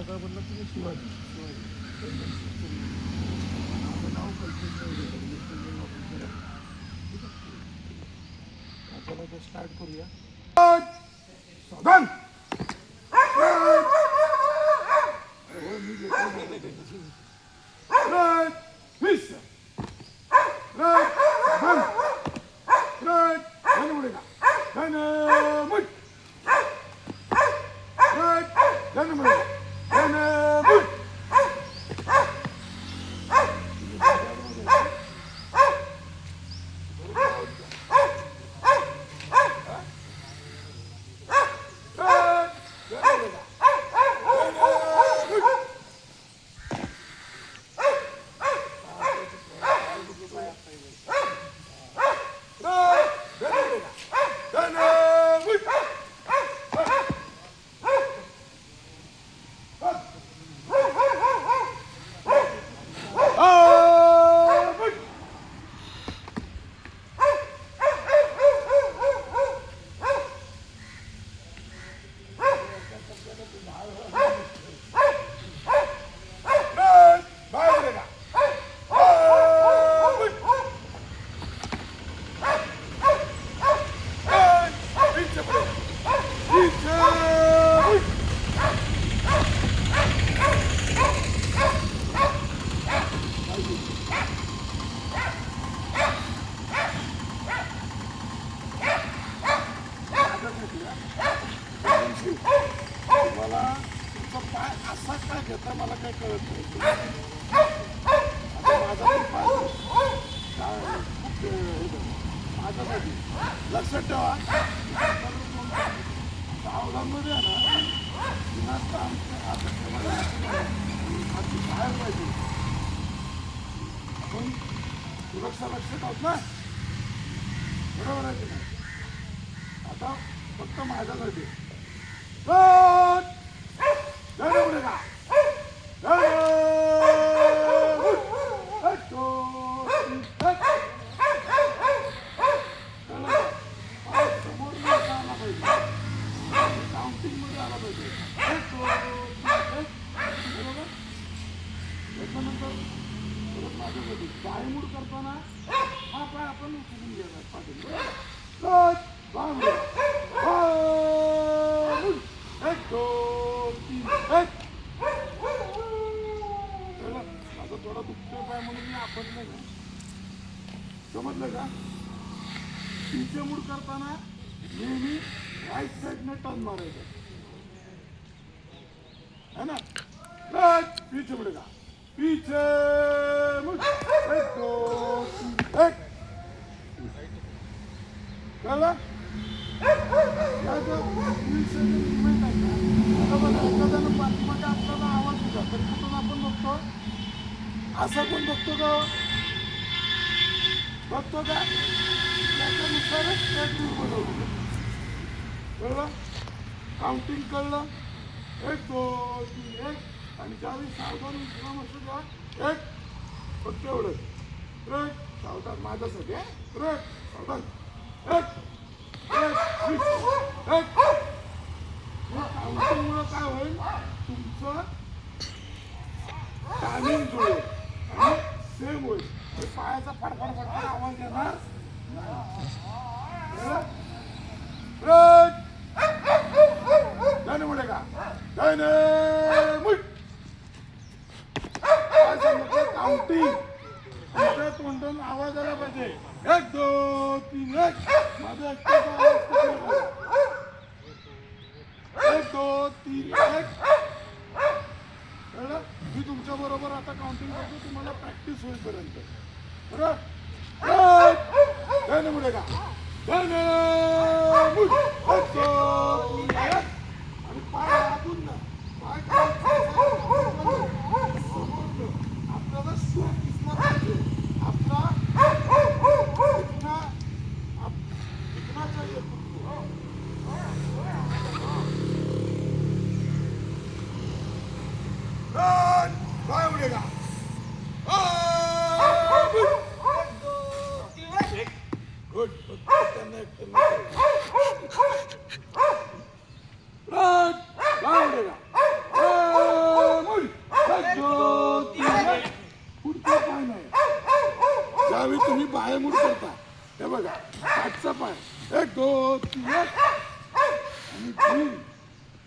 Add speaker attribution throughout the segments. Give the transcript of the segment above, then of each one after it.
Speaker 1: नाव काय बोललं तुम्ही? शिवाजी. माझं नाव चला स्टार्ट करूया. सावधान. मला तुमचा पाय असा काय घेता मला काय कळत नाही. आता माझा पण पाय माझ्यासाठी लक्षात ठेवा. सावधानमध्ये आहे ना बाहेर पाहिजे. आपण सुरक्षा लक्षात आहोत ना, बरोबर आहे की नाही? आता फक्त माझ्यासाठी काउंटिंग मध्ये आला पाहिजे. त्याच्यानंतर परत माझ्यासाठी पायमूड करताना हा पाय आपण उचलून घ्यायला पाटील. माझा थोडा दुखतोय पाय म्हणून मी आपण नाही का, समजलं का? पीछे मूड करताना नेहमी राईट साईडने टर्न मारायचं है ना. राईट पीछे मुडेगा, पीछे मुड, एक दो तीन, एक. कळलं? एखाद्यानं पाठीमागे आपल्याला आवाज दिला तरी कुठून आपण बघतो, असा पण बघतो का? बघतो का? त्याच्यानुसारच ते बनवतो. कळलं? काउंटिंग कळलं? एक दोन तीन एक. आणि ज्यावेळी सावधान विश्राम असतो का, एक फक्त एवढंच. एक सावधान माझ्यासाठी आहे. एक सावधान, एक एक. काउंटिंगमुळं काय होईल, तुमचं टायमिंग जुळेल आणि सेम होईल. पायाचा फडफड फडफड आवाज येणार. धन मुळे का धन मुठ काय सांगितलं? काउंटिंग तुमच्या तोंडून आवाज आला पाहिजे. एक दोन तीन एक. माझा एक दोन तीन एक. कळलं? मी तुमच्या बरोबर आता काउंटिंग करतो तुम्हाला प्रॅक्टिस होईपर्यंत. बरोबर? धन मुळे का धन मुठ. एक दोन तीन एक. आणि पाय आतून ना पाय आपल्याला शूट दिसला पाहिजे. आपला इतना चाहिए तुमको. काय उडेगा गुड. त्यांना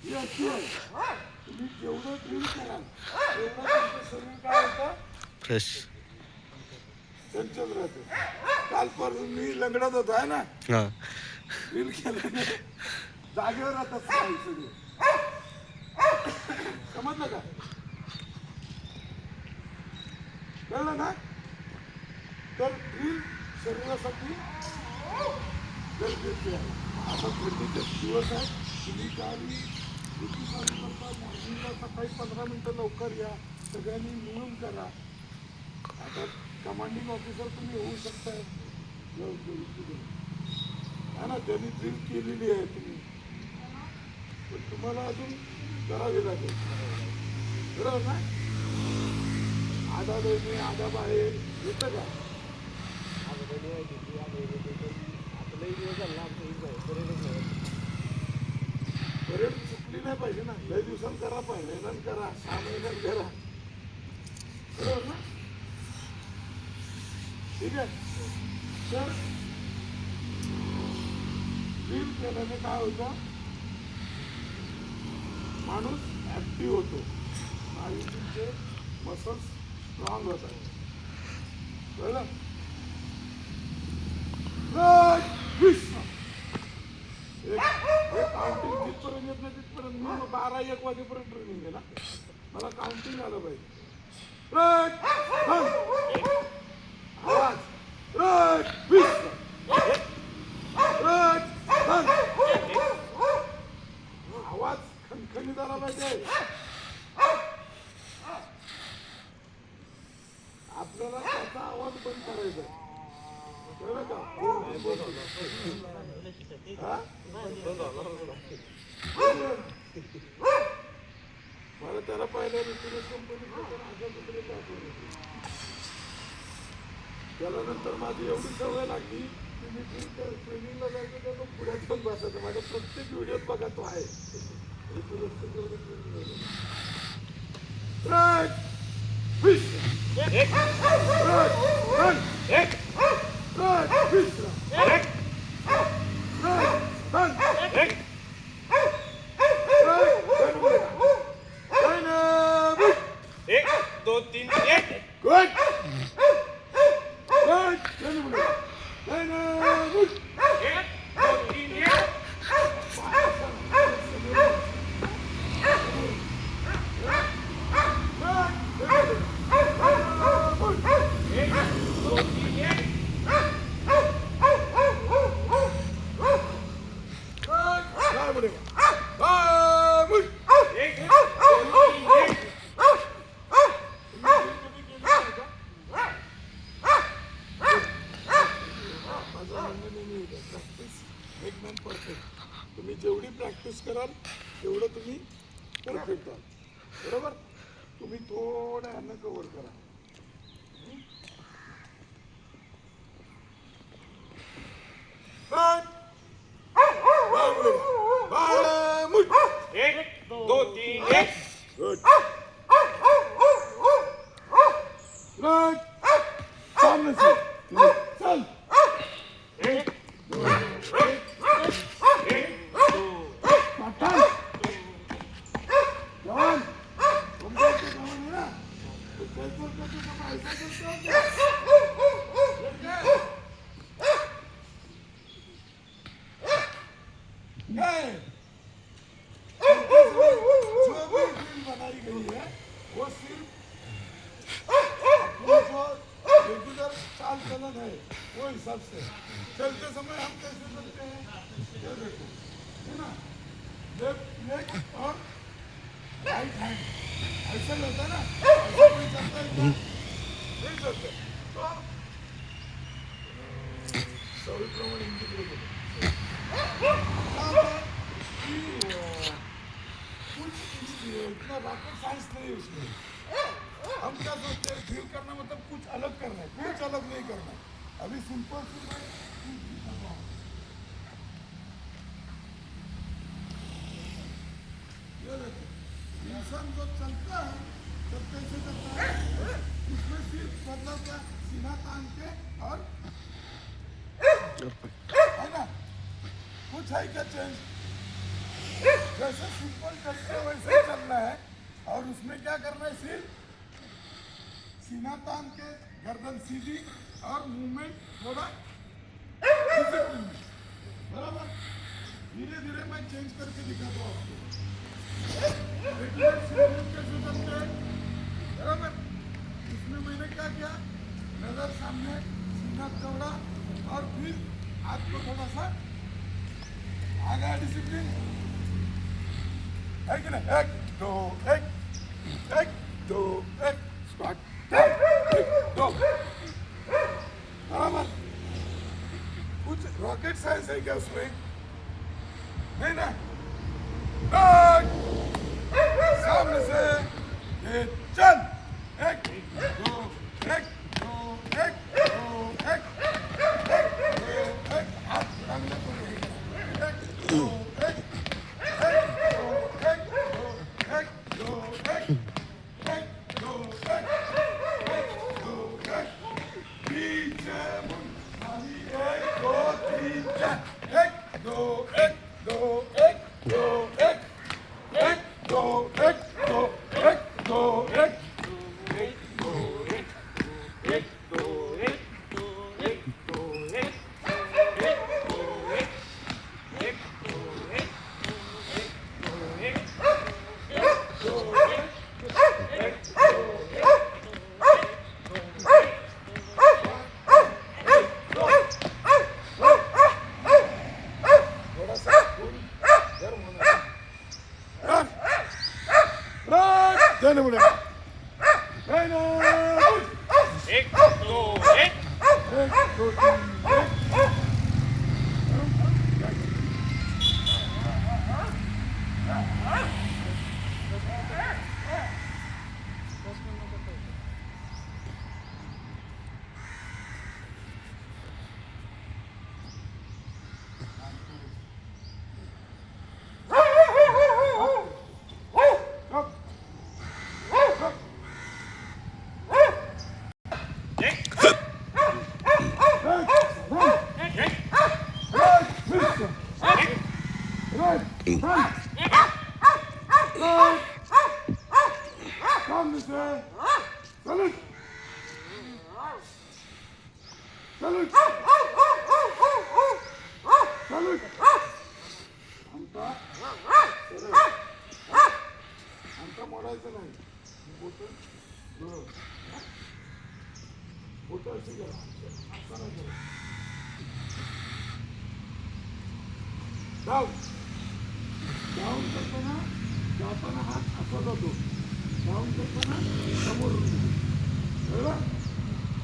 Speaker 1: ही अशी आहे, तुम्ही जेवढं ड्रिल कराल तेवढं तुमचं शरीर काय होतं,
Speaker 2: फ्रेश.
Speaker 1: चंचल राहते. कालपासून मी लंगडत होता आहे ना,
Speaker 2: हां.
Speaker 1: ड्रिल केल्याने जागेवर राहतात सगळे. समजलं का? कळलं ना? तर ड्रिल शरीरासाठी गरजेची आहे. आता थंडीचे दिवस आहेत, तुम्ही काही किती चालू करता, मॉर्निंगला सकाळी 15 मिनटं लवकर या, सगळ्यांनी मिळून करा. आता कमांडिंग ऑफिसर तुम्ही होऊ शकताय है ना, त्यांनी ड्रिल केलेली आहे तुम्ही, पण तुम्हाला अजून करावी लागेल. बरोबर ना? आधा देणे आधा बाहेर येतं का? परेड चुकली नाही पाहिजे ना. लय दिवसांनी करा, पहिल्यांदा करा, 6 महिन्यात करा. बरोबर ना? ठीक आहे. तर ड्रिल केल्याने काय होतं, माणूस ऍक्टिव्ह होतो, स्नायूचे मसल्स स्ट्रॉंग होतात. कळलं? काउंटिंग जिथपर्यंत येत नाही तिथपर्यंत मी 12-1 वाजेपर्यंत ट्रेनिंग आहे ना, मला काउंटिंग आलं पाहिजे. आवाज आवाज खणखणीत आला पाहिजे. आपल्याला त्याचा आवाज बंद करायचा. कळलं का? मला त्याला पाहिलं इन्शुरन्स कंपनी, त्याला नंतर माझी एवढी सवय लागली की मी ट्रेनिंगला जायचं तर मग पुढे जाऊन बसायचं. माझ्या प्रत्येक व्हिडिओत बघा तो आहे. तुम्ही जेवढी प्रॅक्टिस कराल तेवढं तुम्ही परफेक्ट व्हाल. बरोबर? तुम्ही थोड्या ह्यानं कव्हर करा. बनाई गई है वो सिर्फ रेगुलर चाल चलन है, वो हिसाब से चलते समय हम कैसे चलते हैं ये देखो, है ना? लेफ्ट लेग और राइट हैंड ऐसा होता है ना, ऐसा कोई चलता है क्या? नहीं चलते. तो सवयीप्रमाणे इंटिग्रेट होतो. कुछ इतना रॉकेट साइंस नहीं है उसमें. हम क्या सोचते हैं, ड्रिल करना मतलब कुछ अलग करना है, कुछ अलग नहीं करना है. अभी सिंपल इंसान जो चलता है तब कैसे चलता है, उसमें सिर्फ मतलब क्या, सीना तान के और है ना, कुछ है क्या चेंज? जैसे सिंपल चलते वैसे चलना है और उसमें क्या करना है, सिर्फ सीना तान के गर्दन सीधी और मूवमेंट थोड़ा डिसिप्लिन में, बराबर। धीरे धीरे मैं चेंज करके दिखाता हूँ आपको। रेगुलर सीरियल कैसे चलते हैं, बराबर। इसमें मैंने क्या किया, नजर सामने, सीना चौड़ा और फिर हाथ को थोड़ा सा आगे, डिसिप्लिन है कि नहीं। एक दो एक दो एक, स्टार्ट, एक दो, बराबर। कुछ रॉकेट साइंस है क्या उसमें, नहीं ना। सामने से ये चल, एक दो एक दो एक दो एक दो एक, हाथ सामने को, एक दो एक एक दो एक दो एक दो एक दो एक, पीछे मुड़, खाली एक दो तीन चार, एक दो एक दो एक दो एक दो एक दो एक दो एक देने बोले,
Speaker 2: एक दो एक
Speaker 1: दो तीन सामने से सलूट सलूट सलूट, आमचा मोडायचं नाही, बोट अशी करा, असं नाही करा, डाऊन डाऊन करताना, जाताना हात असा जातो, डाऊन करताना समोर, कळलं,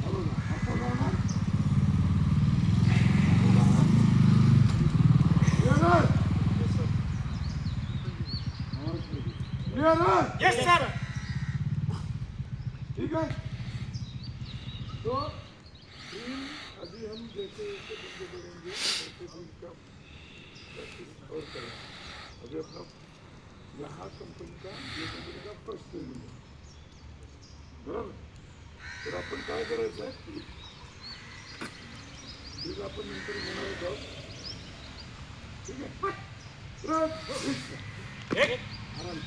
Speaker 1: हॅलो ना, असा जाणार,
Speaker 2: यस सर
Speaker 1: ठीक है। तो ड्रीम अभी हम जैसे जैसे बंदे करेंगे वैसे ड्रीम का प्रैक्टिस और करें। अभी अपना यहाँ कंपनी का ये कंपनी का फर्स्ट ट्रेनिंग है, बराबर। तर आपण काय करायचं आहे, ठीक आपण नंतर घेणार आहोत, ठीक आहे।
Speaker 2: एक
Speaker 1: आराम,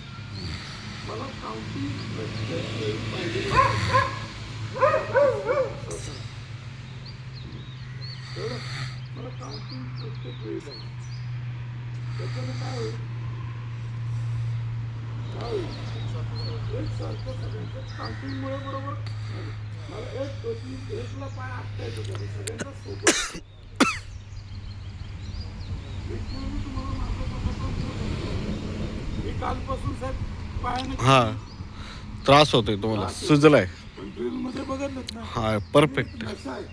Speaker 1: मला काउंटिंग पाहिजे, मला काउंटिंग प्रत्येक वेळी पाहिजे, त्याच्यानं काय होईल, एक सारखं सगळ्यांचं काउंटिंगमुळे, बरोबर। मला एक दो तीन एकला पाय आखता येतो, सगळ्यांचा सोबत तुम्हाला मी कालपासून साहेब पायाने
Speaker 3: हा त्रास होतोय तुम्हाला, सुजलाय,
Speaker 1: पण ड्रिल मध्ये बघितलं ना,
Speaker 3: हा परफेक्ट
Speaker 1: असं आहे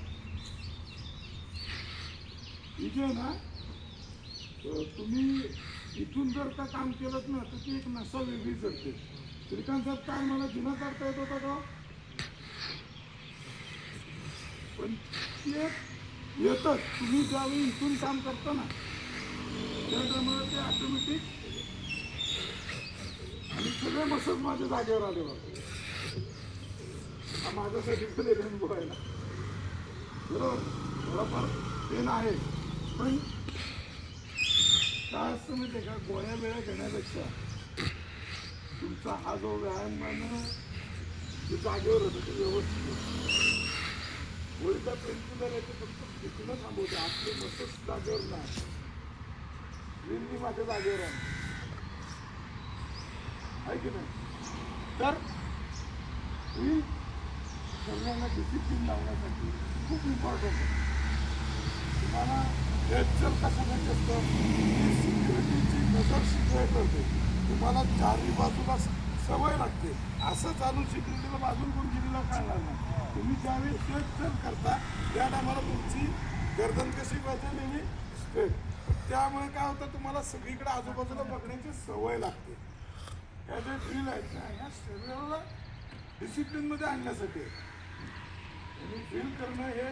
Speaker 1: इथे ना, तर तुम्ही इथून जर का काम केलं ना तर ती एक नसा वेगळी चढते। श्रीकांत साहेब काय मला जुना काढता येत होता का, पण ती एक येतच, तुम्ही ज्यावेळी इथून काम करता ना त्या टायमाला ते ऑटोमॅटिक, आणि सगळे मसल्स माझ्या जागेवर आले बघा, हा माझ्यासाठी पण एक अनुभव आहे ना, बरोबर। थोडाफार पेन आहे, पण काय असतं माहिती का, गोळ्या वेळा घेण्यापेक्षा तुमचा हा जो व्यायाम आहे ना, तो जागेवर होतो, तो व्यवस्थित होतो. गोळीचा पेनकिलर आहे ते फक्त तिकडं थांबवते, आपले मसल्स जागेवर नाही. वेल्ली माझ्या जागेवर आहे की नाही. तर ही सगळ्यांना डिसिप्लिन लावण्यासाठी खूप इम्पॉर्टंट आहे. तुम्हाला हेल्थ कशासाठी असतं, सिक्युरिटीची नजर शिकवायला होते. तुम्हाला चारही बाजूला सवय लागते. असं चालून सिक्युरिटीला बाजून कोण गेलेला कळणार नाही. तुम्ही ज्यावेळी स्ट्रेट करता त्या टायमाला तुमची गर्दन कशी पाहिजे नेहमी स्ट्रेट. त्यामुळे काय होतं, तुम्हाला सगळीकडे आजूबाजूला बघण्याची सवय लागते. ह्या जे ड्रिल आहेत ना, ह्या शरीराला डिसिप्लिनमध्ये आणण्यासाठी आणि ड्रिल करणं हे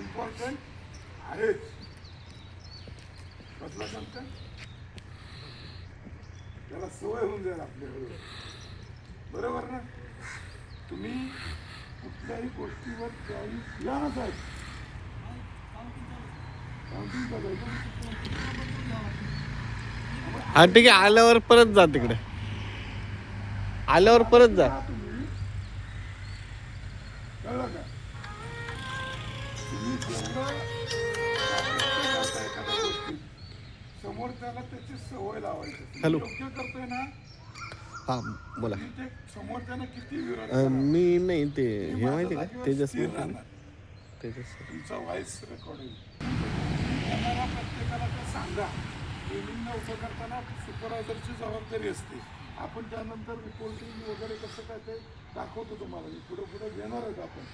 Speaker 1: इम्पॉर्टंट आहेच. कसला सांगतं, त्याला सवय होऊन जाईल आपल्याबरोबर. बरोबर ना. तुम्ही कुठल्याही गोष्टीवर त्यावेळी या ना साहेब, काउंटिंग करायचं.
Speaker 3: हा ठीक आहे, आल्यावर परत जा तिकडे, आल्यावर परत जा.
Speaker 1: तुम्ही कळलं का, तुम्ही जेवढं करता एखाद्या गोष्टीत समोर त्याला त्याची सवय लावायची.
Speaker 3: हॅलो.
Speaker 1: योग्य करतोय ना,
Speaker 3: हा बोला.
Speaker 1: तुम्ही ते समोरच्यानं किती विरोध करा,
Speaker 3: मी नाही ते हे
Speaker 1: तुम्ही
Speaker 3: माहिती
Speaker 1: माझ्या
Speaker 3: का
Speaker 1: जागेवर
Speaker 3: तेजस
Speaker 1: स्थिर राहणार.
Speaker 3: तेजस
Speaker 1: तुमचा व्हॉइस रेकॉर्ड होईल. येणाऱ्या प्रत्येकाला ते सांगा. ट्रेनिंगला उभं करताना सुपरवायझरची जबाबदारी असते. आपण त्यानंतर रिपोर्टिंग वगैरे कसं काय ते दाखवतो तुम्हाला. मी पुढे घेणार आहेत आपण.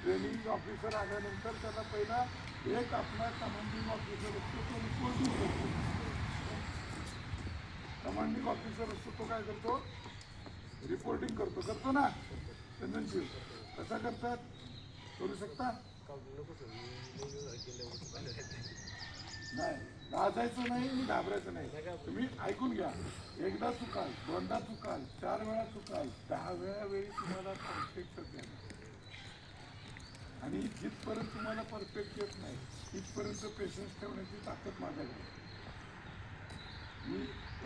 Speaker 1: ट्रेनिंग ऑफिसर आल्यानंतर त्याला पहिला एक आपला कमांडिंग ऑफिसर असतो, तो रिपोर्टिंग करतो. कमांडिंग ऑफिसर असतो, तो काय करतो, रिपोर्टिंग करतो ना. चंदनशील कसा करतात, करू शकता नाही. लाजायचं नाही आणि घाबरायचं नाही. तुम्ही ऐकून घ्या. एकदा चुकाल, दोनदा चुकाल, 4 वेळा चुकाल, 10 वेळी तुम्हाला परफेक्ट येणार. आणि जिथपर्यंत तुम्हाला परफेक्ट येत नाही तिथपर्यंत पेशन्स ठेवण्याची ताकद माझ्याकडे. मी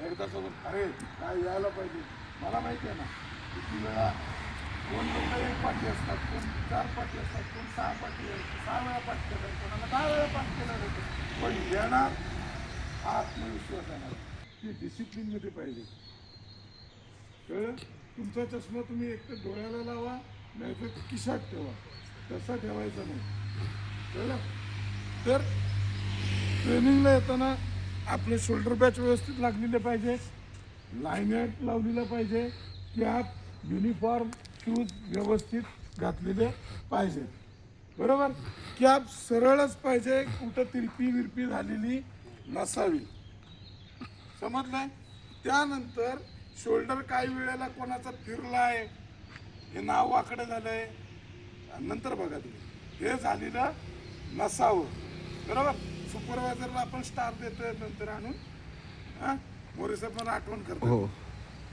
Speaker 1: एकदा सोबत अरे काय यायला पाहिजे. मला माहिती आहे ना किती वेळा कोण लोक 1 पाठी असतात, कोण 4 पाठी असतात, कोण 6 पाठी असतात, 6 वेळा पाठ केलं, कोणाला 10 वेळा पाठ केलं जातं. पण येणार हा आत्मविश्वास येणार. ती डिसिप्लिनमध्ये पाहिजे. कळलं. तुमचा चष्मा तुम्ही एक तर डोळ्याला लावा, नाही तर खिशात ठेवा. तसा ठेवायचा नाही. कळलं. तर ट्रेनिंगला येताना आपले शोल्डर बॅच व्यवस्थित लागलेले पाहिजे, लायनॅट लावलेला पाहिजे, कॅप, युनिफॉर्म, शूज व्यवस्थित घातलेले पाहिजे. बरोबर. कॅप सरळच पाहिजे, कुठं तिरपी विरपी झालेली नसावी. समजलंय. त्यानंतर शोल्डर काही वेळेला कोणाचा फिरलाय, हे नाव वाकडं झालंय, नंतर बघा तुम्ही हे झालेलं नसावं. बरोबर. सुपरवायझरला आपण स्टार देतोय नंतर आणून, हां मोरेसा पण आठवण करतो.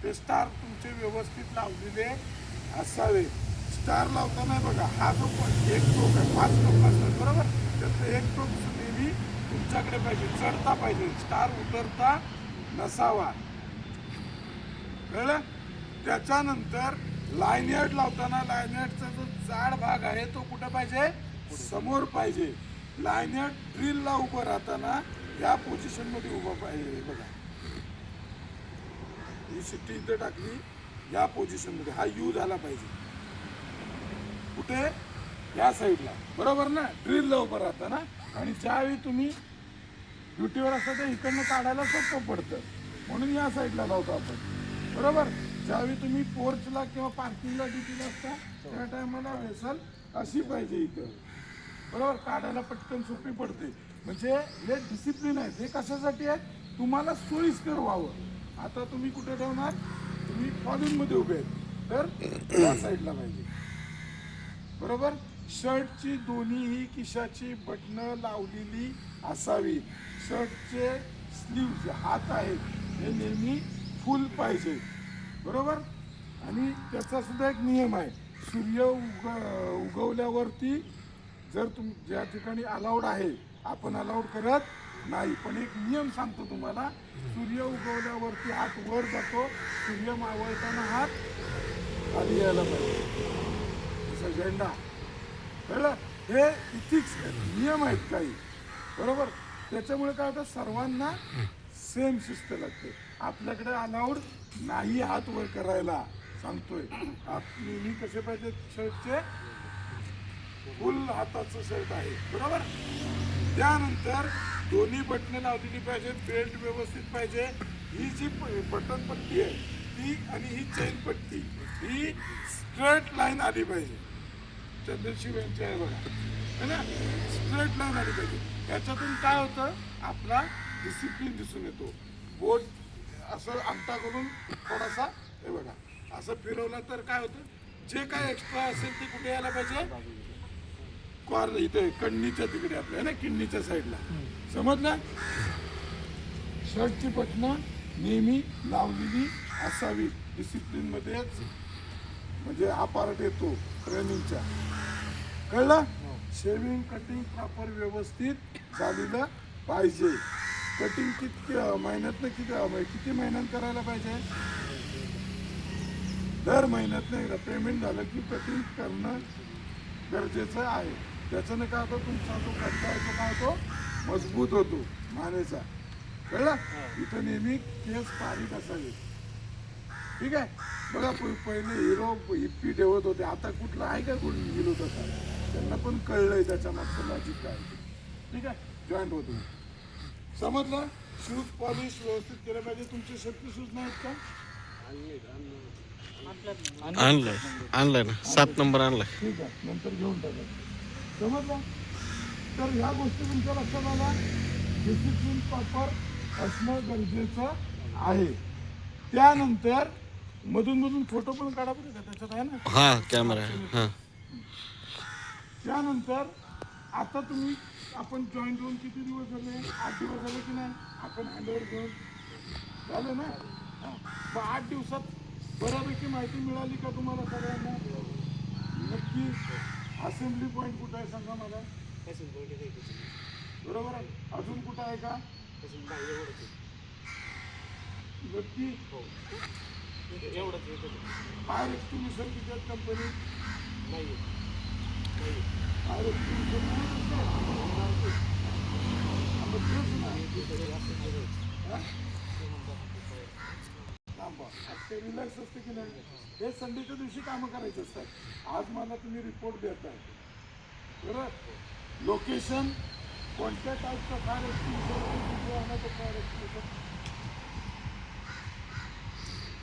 Speaker 1: ते स्टार तुमचे व्यवस्थित लावलेले असावे. स्टार लावताना बघा, हा जो एक टोक आहे, 5 टोक असतात. बरोबर. त्यातलं एक टोक नेहमी तुमच्याकडे पाहिजे, चढता पाहिजे. स्टार उतरता नसावा. कळलं. त्याच्यानंतर लायनॅट लावताना लायनॅटचा जो जाड भाग आहे तो कुठं पाहिजे, समोर पाहिजे. लायनॅट ड्रिलला उभं राहताना या पोझिशनमध्ये उभं पाहिजे. बघा ही शिट्टी इथे टाकली, या पोझिशनमध्ये हा यू झाला पाहिजे. कुठे, या साईडला. बरोबर ना. ड्रिलला उभं राहताना. आणि ज्यावेळी तुम्ही ड्युटीवर असता तर इकडनं काढायला सोपं पडतं, म्हणून या साईडला लावतो आपण. बरोबर. ज्यावेळी तुम्ही पोर्चला किंवा पार्किंगला ड्युटीला असता त्या टायमाला वेसल अशी पाहिजे इथं. बरोबर. काढायला पटकन सोपी पडते. म्हणजे हे डिसिप्लिन आहे. हे कशासाठी आहे, तुम्हाला सोयीस्कर व्हावं. आता तुम्ही कुठे ठेवणार, तुम्ही कॉलिनमध्ये उभे आहेत तर या साईडला पाहिजे. बरोबर. शर्टची दोन्हीही खिशाची बटणं लावलेली असावी. शर्टचे स्लीव्ज, हात आहेत हे नेहमी फुल पाहिजे. बरोबर. आणि त्याचा सुद्धा एक नियम आहे. सूर्य उगवल्यावरती जर ज्या ठिकाणी अलाउड आहे आपण अलाउड करत नाही. पण एक नियम सांगतो तुम्हाला, सूर्य उगवल्यावरती हात वर जातो, सूर्य मावळताना हात खाली यायला पाहिजे, जसं झेंडा. कळलं? हे इथिक्स आहेत, नियम आहेत काही, बरोबर. त्याच्यामुळे काय होतं, सर्वांना सेम शिस्त लागते. आपल्याकडे अलाउड नाही हात वर करायला, सांगतोय. नेहमी कसे पाहिजे शर्टचे, फुल हाताचं शर्ट आहे, बरोबर. त्यानंतर दोन्ही बटणं लावलेली पाहिजे, बेल्ट व्यवस्थित पाहिजे. ही जी बटन पट्टी आहे ती आणि ही चेन पट्टी ही स्ट्रेट लाईन आली पाहिजे. चंद्रशिव यांची आहे बघा, है ना, स्ट्रेट लाईन आली पाहिजे. याच्यातून काय होतं, आपला डिसिप्लिन दिसून येतो. बोट असं अंगठा करून थोडासा हे बघा असं फिरवलं तर काय होतं, जे काय एक्स्ट्रा असेल ते कुठे यायला पाहिजे, कॉर्नर इथे कण्णीच्या तिकडे आपल्या ना, किडनीच्या साईडला. समजलं? शर्टची बटणं नेहमी लावलेली असावी डिसिप्लिन मध्येच, म्हणजे हा पार्ट येतो ट्रेनिंगचा. कळलं? शेविंग कटिंग प्रॉपर व्यवस्थित झालेलं पाहिजे. कटिंग किती महिन्यातनं किती महिन्यात करायला पाहिजे, दर महिन्यातनं एकदा पेमेंट झालं की कटिंग करणं गरजेचं आहे. त्याच्यानं काय होतं, तुमचा जो कट्टा आहे तो काय होतो, मजबूत होतो मानेचा. कळलं? इथं नेहमी केस बारीक असावे. ठीक आहे. बघा पहिले हिरो हिप्पी ठेवत होते, आता कुठला आहे का कोण हिरो तसा, त्यांना पण कळलंय त्याच्या मागचं लॉजिक काय. ठीक आहे, जॉईंट होतो. समजलं? शूज पॉलिश व्यवस्थित केलं पाहिजे. तुमचे सेफ्टी शूज नाहीत का?
Speaker 3: आणलंय ना, 7 नंबर आणलाय.
Speaker 1: ठीक आहे, नंतर घेऊन टाका. समजलं? तर ह्या गोष्टी तुमच्या लक्षात आल्या. डिसिप्लिन प्रॉपर असणं गरजेचं आहे. त्यानंतर मधून मधून फोटो पण काढा बरं का, त्याच्यात आहे ना,
Speaker 3: हा कॅमेरा आहे. हा,
Speaker 1: त्यानंतर आता तुम्ही आपण जॉईन होऊन किती दिवस झाले, 8 दिवस झाले की नाही, आपण हँडओव्हर घेऊन झालं ना. मग 8 दिवसात बऱ्यापैकी माहिती मिळाली का तुम्हाला सगळ्यांना? नक्की. असेंब्ली पॉईंट कुठं आहे सांगा मला, बरोबर आहे. अजून कुठं आहे का नक्की? फायर एक्सटिंग्विशर किती आहेत कंपनी? फायर रिलॅक्स असते की नाही. हे संडेच्या दिवशी कामं करायचे असतात. आज मला तुम्ही रिपोर्ट देताय, बरोबर. लोकेशन, कोणत्या टाईपचा फायर एक्सटिंग्विशर, फायर एक्सटिंग्विशर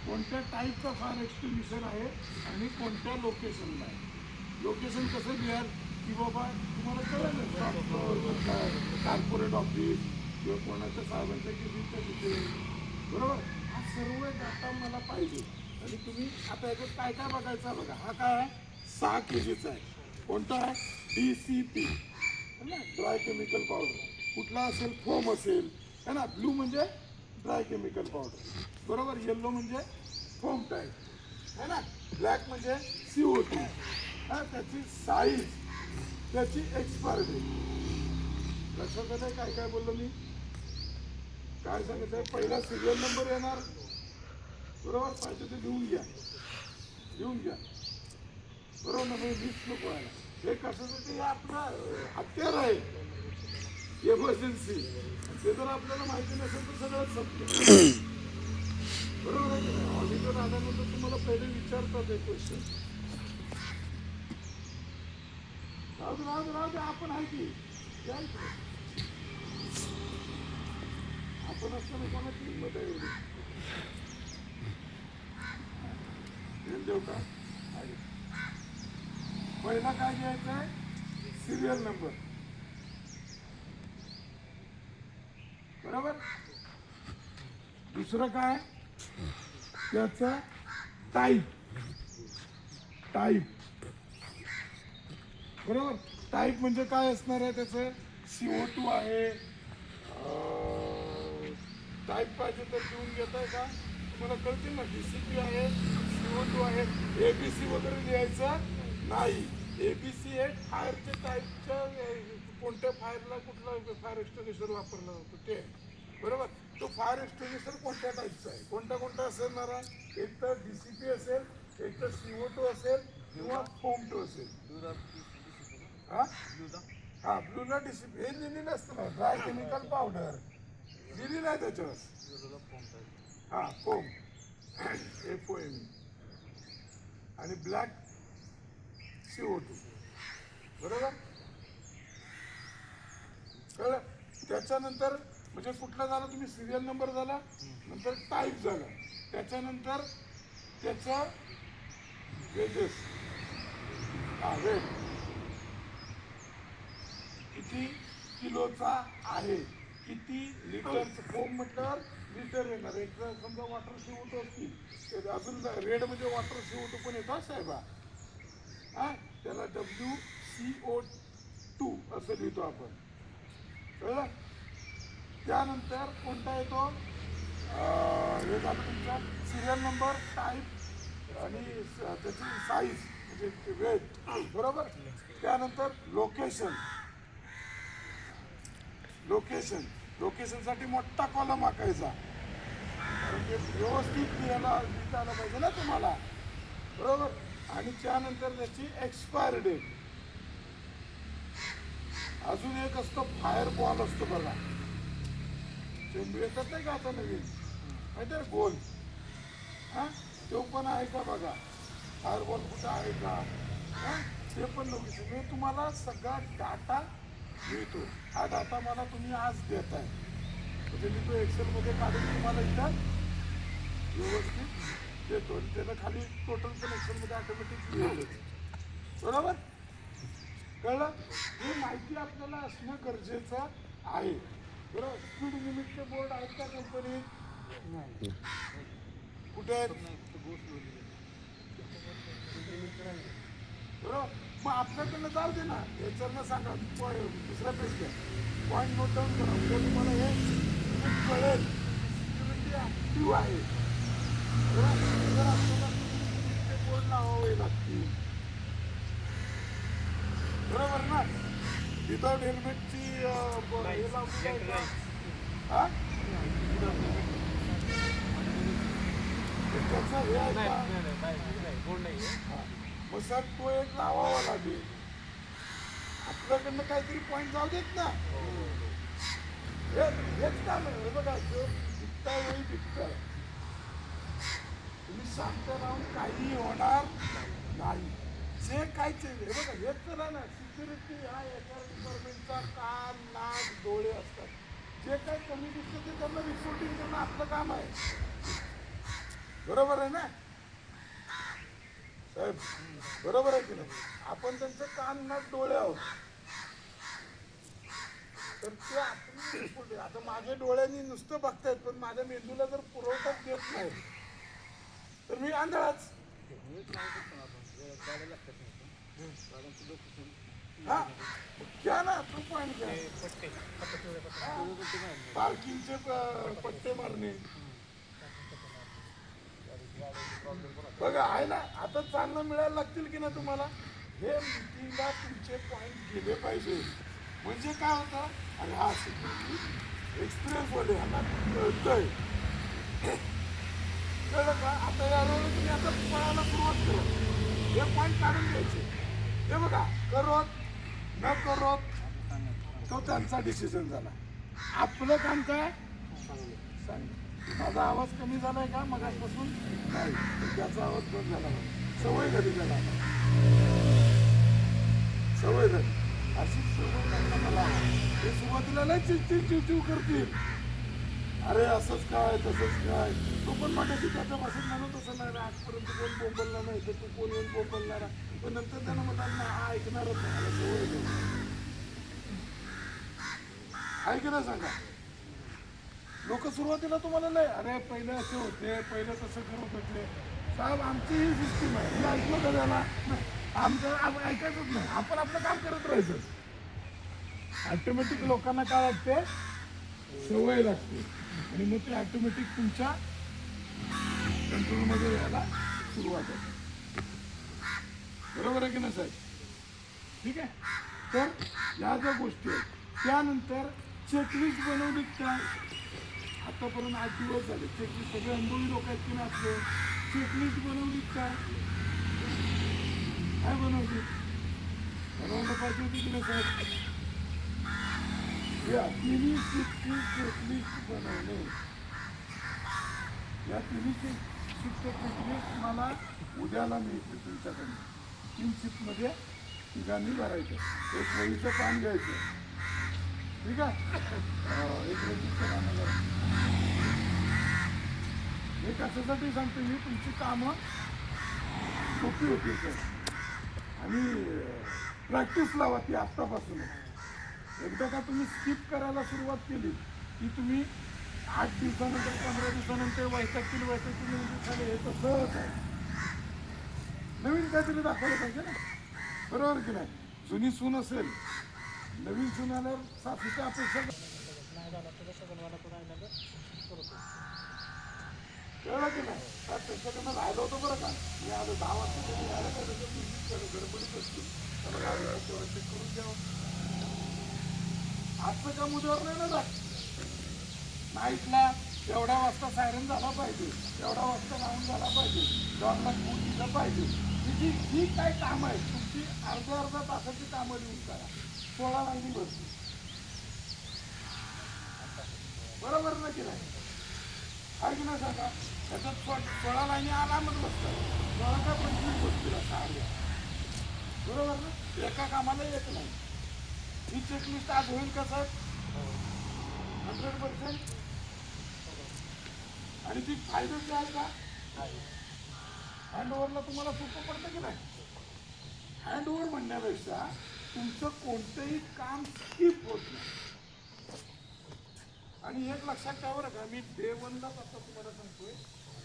Speaker 1: कोणत्या टाईपचा फायर एक्सटिंग्विशर आहे आणि कोणत्या लोकेशनला आहे. लोकेशन कसं घ्याल की बाबा तुम्हाला कळलं, कॉर्पोरेट ऑफिस किंवा कोणाच्या साहेबांच्या केबिनच्या तिथे, बरोबर. हा सर्व डाटा मला पाहिजे. आणि तुम्ही आता याच्यात काय काय बघायचं बघा. हा काय आहे, 6 kgचा आहे. कोणता आहे, DCP है ना, ड्राय केमिकल पावडर. कुठला असेल, फोम असेल, है ना. ब्लू म्हणजे ड्राय केमिकल पावडर, बरोबर. येल्लो म्हणजे फोम टाईप, है ना. ब्लॅक म्हणजे CO2. हा, त्याची साईज, त्याची एक्सपायरी डेट लक्षात आलं. काय काय बोललो मी, काय सांगितलं आहे. पहिला सिरियल नंबर येणार, बरोबर. पाहिजे ते लिहून घ्या, बरोबर ना. मिस नको व्हायला. हे कशासाठी, हे आपलं हत्यार आहे, इमर्जन्सी. ते जर आपल्याला माहिती नसेल तर सगळंच सत्य, बरोबर आहे की नाही. ऑडिटर आल्यानंतर तुम्हाला पहिले विचारतात हे क्वेश्चन. राहू दे, आपण आहे की आपण असताना कोणाची हिंमत आहे एवढी. देऊ का? पहिला काय घ्यायचा आहे, सिरियल नंबर, बरोबर. दुसरं काय, त्याचा टाईप, बरोबर. टाईप म्हणजे काय असणार आहे त्याचं, CO2 आहे. टाईप पाहिजे तर लिहून घेताय का, तुम्हाला कळतील ना. DCP आहे, CO2 आहे. ABC वगैरे लिहायचं नाही. ABC हे फायरच्या टाईपच्या कोणत्या फायरला कुठला फायर एक्सटिंग्विशर वापरला जातो ते, बरोबर. तो फायर एक्सटिंग्विशर कोणत्या टाईपचा आहे, कोणता असणार आहे, एक तर DCP असेल, एक तर CO2 असेल किंवा फोम असेल. हा ब्लूला DCP हे लिहिलेलं असतं ना, ड्राय केमिकल पावडर लिहिलेलं आहे त्याच्यावर. हा फोम FOM आणि ब्लॅक CO2, बरोबर. कळलं. त्याच्यानंतर म्हणजे कुठला झाला, तुम्ही सिरियल नंबर झाला, नंतर टाईप झाला, त्याच्यानंतर त्याचा वेजेस, हा वेट किती किलोचा आहे, किती लिटरचं. फोम म्हटल्यावर लिटर येणार. एक जर समजा वॉटर CO2 असतील तर अजून रेडमध्ये वॉटर CO2 पण येतो साहेबा. हा त्याला WCO2 असं लिहितो आपण, कळलं. त्यानंतर कोणता येतो, हे झालं तुमचा सिरियल नंबर, टाईप आणि त्याची साईज म्हणजे वेट, बरोबर. त्यानंतर लोकेशनसाठी मोठा कॉलम आखायचा, कारण ते व्यवस्थित लिहिता आलं पाहिजे ना तुम्हाला, बरोबर. आणि त्यानंतर त्याची एक्सपायर डेट. अजून एक असतं फायर बॉल असतो बघा, चेंडू येतात नाही का आता नवीन, माहिती आहे गोल, हा तो पण आहे का बघा, फायर बॉल कुठं आहे का, हा ते पण लोकेशन. मी तुम्हाला सगळा डाटा मिळतो. हा डाटा मला तुम्ही आज देताय, म्हणजे मी तो एक्सेलमध्ये काढून तुम्हाला इथं व्यवस्थित देतो आणि त्यानं खाली टोटल पण एक्सेलमध्ये ऑटोमॅटिक लिहिलं, बरोबर. कळलं. ही माहिती आपल्याला असणं गरजेचं आहे, बरोबर. स्पीड लिमिटचे बोर्ड आहेत का कंपनीत, कुठे आहेत, बरोबर. मग आपल्याकडनं जाऊ दे ना, याच्यानं सांगा दुसऱ्या पेज घ्या, पॉईंट नोट डाऊन करा, म्हणजे तुम्हाला हे कळेल सिक्युरिटी ॲक्टिव्ह आहे, बरोबर. जर आपल्याला सिक्युरिटीचे बोर्ड लावावे लागतील, बरोबर ना. विदाउट हेल्मेटची हे लावली हा त्याचं हे आहे का, मग सर तो एक लावावा लागेल. आपल्याकडनं काहीतरी पॉईंट जाऊ देत ना, हेच काम आहे. बघा जो दिसता वेळी दिसताय, तुम्ही शांत राहून काही होणार नाही. जे काय हे बघा हेच तर आहे ना, सिक्युरिटी हा एका डिपार्टमेंटचा कान नाक डोळे असतात. जे काही कमी दिसतं ते त्यांना रिपोर्टिंग करणं आपलं काम आहे, बरोबर आहे ना साहेब, बरोबर आहे की नाही. आपण त्यांचे कान नाक डोळे आहोत, तर ते आपण रिपोर्टिंग. आता माझ्या डोळ्यांनी नुसतं बघतायत पण माझ्या मेंदूला जर पुरवठाच देत नाही तर मी आंधळाच. हा घ्या ना, तो पॉईंट घ्या, पार्किंगचे पट्टे मारणे, बघा आहे ना. आता चांगलं मिळायला लागतील की ना तुम्हाला. हे मिटिंगला तुमचे पॉईंट गेले पाहिजे, म्हणजे काय होतं, अरे हा सिक्युरिटी एक्सपिरियन्स मध्ये ह्यांना कळतंय, कळलं का. आता यावेळेला तुम्ही आता पळायला सुरुवात करा, हे पॉईंट काढून घ्यायचे. हे बघा करोत न करोत तो त्यांचा डिसिजन झाला. आपलं काम काय सांग. माझा आवाज कमी झालाय का मगासपासून, नाही त्याचा आवाज बंद झाला, सवय झाली त्याला, सवय झाली. अशी सवय लागला मला. हे सुरुवातीला लय चिव करतील, अरे असंच काय तसंच काय. तो पण म्हणायची त्याच्या भाषेत म्हणून तसं नाही, आजपर्यंत कोण बोंबलला नाही तर तू कोण येऊन बोंबलणारा. पण नंतर त्यानं म्हटलं ना हा ऐकणारच नाही, मला सवय झाली. ऐक ना सांगा, लोक सुरुवातीला तुम्हाला नाही, अरे पहिले असे होते, पहिलं तसं करत होते. साहेब आमची ही सिस्टीम आहे, हे ऐकलं का त्याला, आमचं ऐकायचंच नाही, आपण आपलं काम करत राहायचं. ऑटोमॅटिक लोकांना काय वाटते, सवय लागते आणि मग ते ऑटोमॅटिक तुमच्या कंट्रोलमध्ये यायला सुरुवात होते, बरोबर आहे की नाही साहेब. ठीक आहे. तर ह्या ज्या गोष्टी आहेत त्यानंतर चेकलिस्ट बनवली काय आतापर्यंत 8 दिवस झाले चेकलिस्ट सगळे अनुभवी लोक आहेत की नाही आपले चेकलिस्ट बनवली काय बनवली बनवायला पाहिजे होती की नाही साहेब या तिन्ही शिफ्टची चेकलिस्ट बनवणे या तिन्ही शिफ्टचे चेकलिस्ट मला उद्याला मिळते तुमच्याकडून 3 शिफ्टमध्ये तिघांनी भरायचं एक वहीचं पान घ्यायचं ठीक आहे एक रजिस्टर आणायला हे कशासाठी सांगतो मी तुमची कामं सोपी होती सर आणि प्रॅक्टिस लावा ती आत्तापासून एकदा का तुम्ही स्किप करायला सुरुवात केली की तुम्ही 8 दिवसानंतर 15 दिवसानंतर वैतागतील म्हणजे हे तर सहज आहे नवीन काहीतरी दाखवलं पाहिजे ना बरोबर की नाही जुनी सून असेल नवीन सून आल्यावर सासूच्या अपेक्षा कळलं की नाही त्याच्याकडनं राहिलं होतं बरं का मी आलो 10 वाजता तरी राहिलं का त्याच्या गडबडीत असतो त्याला चेक करून द्यावं आजचं काम उद्यावर नाही ना जात नाईटला एवढ्या वाजता सायरन झाला पाहिजे एवढ्या वाजता लावून झाला पाहिजे डॉगला फूड दिलं पाहिजे ही जी काय कामं आहेत तुमची अर्ध्या तासाची कामं लिहून करा 16 लाईनी भरती बरोबर ना की नाही आहे की नाही सांगा त्याच्यात 16 लाईनी आरामच बसतात 16 का 25 बसतील असा अर्ध्या बरोबर ना एका कामाला येत नाही ही चेकलिस्ट आज होईल का सर 100% आणि ती फायद्याची आहे का हँडओव्हरला तुम्हाला सोपं पडतं की नाही हँडओव्हर म्हणण्यापेक्षा तुमचं कोणतंही काम स्किप होत नाही आणि एक लक्षात ठेवा बरं का मी डे 1लाच आता तुम्हाला सांगतोय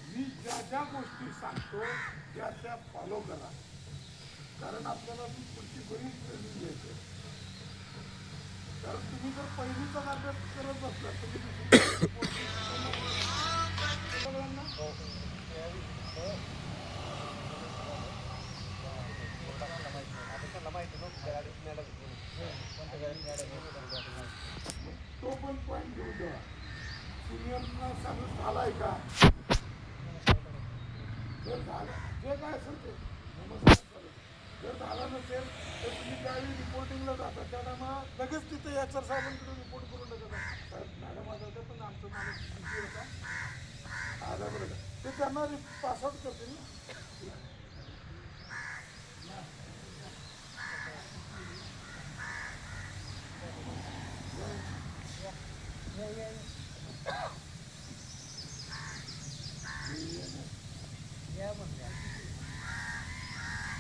Speaker 1: मी ज्या ज्या गोष्टी सांगतो त्या फॉलो करा कारण आपल्याला ती पुढची बरीच ट्रेनिंग घ्यायची आहे कारण तुम्ही जर पहिलीचा अभ्यास करत बसला तुम्ही तो पण पॉईंट घेऊ द्या सिनियरना सांगत झालाय का जर झालं जे काय असेल ते जर झाला नसेल तर तुम्ही त्यावेळी रिपोर्टिंगला जाता त्या टायमाला लगेच तिथे याचर साहेबांकडे रिपोर्ट करून टाकतात साहेब मॅडम आलं पण आमचं माणूस होता आला बरं का ते त्यांना पासआउट करते ना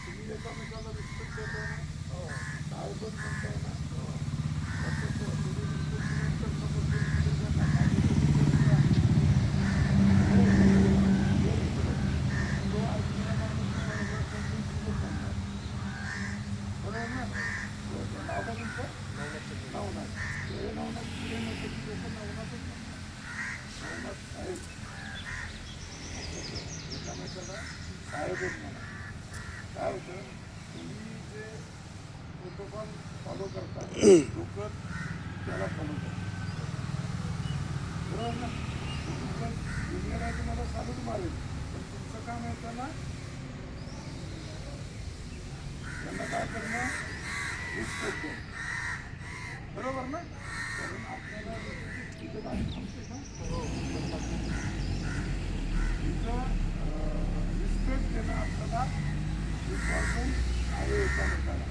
Speaker 1: तुम्ही एकामेकाला रिस्पेक्ट देताय ना काय पण म्हणताय ना काय होतं तुम्ही जे प्रोटोकॉल फॉलो करता लोक त्याला फॉलो करतात बरोबर ना तुमचं ज्युनियर आहे तुम्हाला साधूच मारेल पण तुमचं काम आहे ना त्यांना काय करणं रिस्पेक्ट देणं बरोबर ना कारण आपल्याला तिथं गाडी थांबते ना तिथं रिस्पेक्ट देणं आपल्याला इम्पॉर्टंट आहे एकामेकाला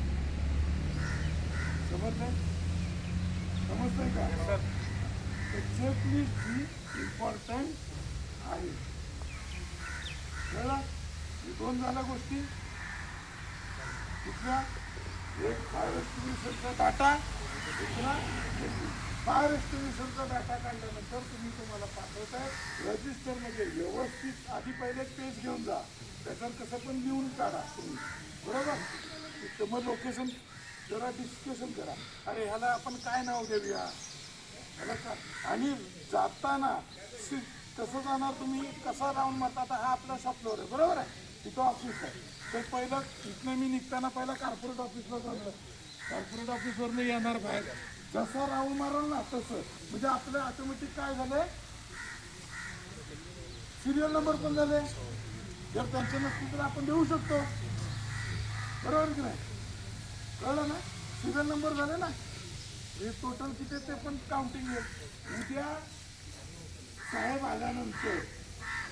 Speaker 1: समजतंय का तर चेकलिस्ट ही इम्पॉर्टंट आहे कळलं हे 2 झाल्या गोष्टी दुसरा एक फायर एक्स्टिंग्विशरचा डाटा दुसरा फायर एक्स्टिंग्विशरचा डाटा काढल्यानंतर तुम्हाला पाठवताय रजिस्टरमध्ये व्यवस्थित आधी पहिले पेज घेऊन जा त्याच्यावर कसं पण लिहून काढा तुम्ही बरोबर तर मग लोकेशन जरा डिस्कशन करा अरे ह्याला आपण काय नाव देऊया ह्याला का आणि जाताना कसं जाणार तुम्ही कसा राऊंड मारता आता हा आपला शॉप फ्लोअर आहे बरोबर आहे तिथं ऑफिस आहे तर पहिलं इथनं मी निघताना पहिला कॉर्पोरेट ऑफिसला जाणार कॉर्पोरेट ऑफिसवरनं येणार बाहेर, जसा राऊंड माराल ना तसं म्हणजे आपलं ऑटोमॅटिक काय झालंय, सिरियल नंबर पण झाले. जर त्यांचे नसतील तर आपण देऊ शकतो, बरोबर की नाही? कळलं ना? सिरियल नंबर झाले ना, हे टोटल किती ते पण काउंटिंग आहे. उद्या साहेब आल्यानंतर,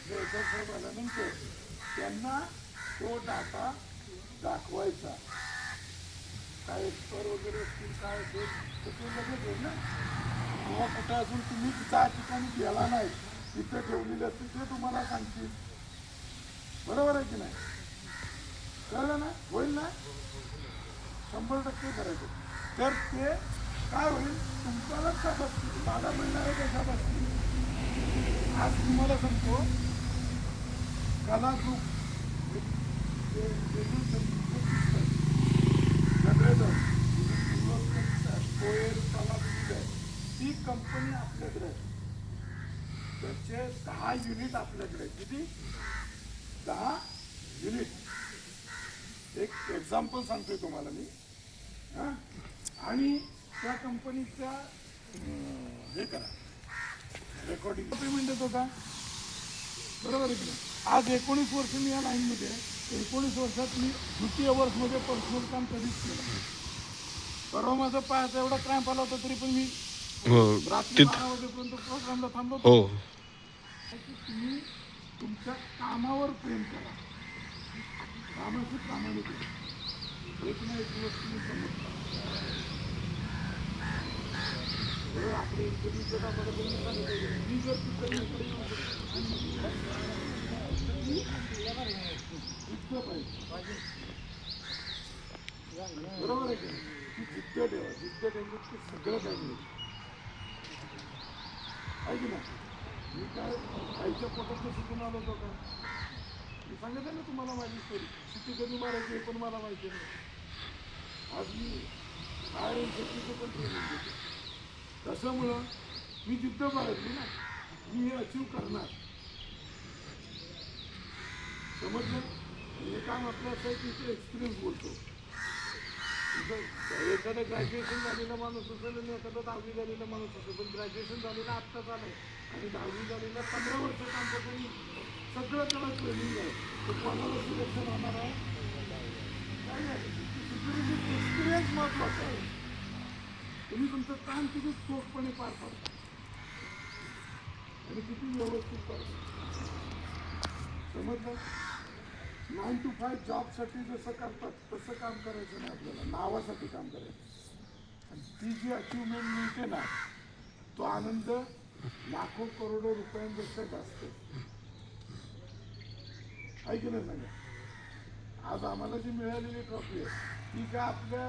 Speaker 1: साहेब आल्यानंतर त्यांना तो डाटा दाखवायचा. काय एक्सपायर वगैरे असतील काय असेल तर ते लगेच होईल ना. किंवा कुठं अजून तुम्ही ज्या ठिकाणी गेला नाही तिथे ठेवलेले असतील ते तुम्हाला सांगतील, बरोबर आहे की नाही? कळलं ना? होईल ना? 100% करायचं. तर ते काय होईल, तुमच्याला कशा बसतील, मला मिळणारे कशा बसतील. आज तुम्हाला सांगतो, कलाग्रुप ती कंपनी आपल्याकडे आहे. त्याचे 10 युनिट आपल्याकडे. किती? 10 युनिट. एक एक्झाम्पल सांगतोय तुम्हाला मी. आणि त्या कंपनीचा हे करा, रेकॉर्डिंग पेमेंट येतो का, बरोबर आहे की नाही? आज 19 वर्ष मी या लाईनमध्ये, 19 वर्षात मी द्वितीय वर्षमध्ये पर्सनल काम कधीच केलं. परवा माझा पायाचा एवढा क्रॅम्प आला होता तरी पण मी रात्री 12 वाजेपर्यंत प्रोग्रामला थांबलो होतो.
Speaker 3: हो.
Speaker 1: तुम्ही तुमच्या कामावर प्रेम करा, कामाशी प्रामाणिक आहे. एक ना एक दिवस तुम्ही समजता. आपले इंटरव्ह्यू मी जर तिकडे पाहिजे, बरोबर आहे की नाही? ती जिद्द ठेवा, जिद्द ठेवली की सगळं काही मिळेल, आहे की नाही? मी काय आईच्या पोटात शिकून आलो होतो का? मी सांगितलं ना तुम्हाला माझी स्टोरी. शिटी कधी मारायची हे पण मला माहिती नाही. आज मी आयरन शेतीचं पण ट्रेनिंग देतो. कशामुळं? मी जिद्द बाळगली ना, मी हे अचीव करणार. समजलं? हे काम आपलं असं आहे की इथे एक्सपिरियन्स बोलतो. एखादा ग्रॅज्युएशन झालेला माणूस असेल आणि एखादा 10वी झालेला माणूस असेल, पण ग्रॅज्युएशन झालेला आत्ता झालं आहे आणि 10वी झालेला 15 वर्ष काम करतो. सगळं त्याला ट्रेनिंग आहे. तो कोणाला सिलेक्शन होणार आहे काय नाही. एक्सपिरियन्स महत्वाचा आहे. तुम्ही तुमचं काम किती चोखपणे पार पाडता आणि किती व्यवस्थित पाडता. समजलं? 9 to 5 जॉबसाठी जसं करतात तसं काम करायचं नाही, आपल्याला नावासाठी काम करायचं. आणि ती जी अचिव्हमेंट मिळते ना, तो आनंद लाखो करोडो रुपयांपेक्षा जास्त आहे की नाही सांगा. आज आम्हाला जी मिळालेली ट्रॉफी आहे ती काय आपल्या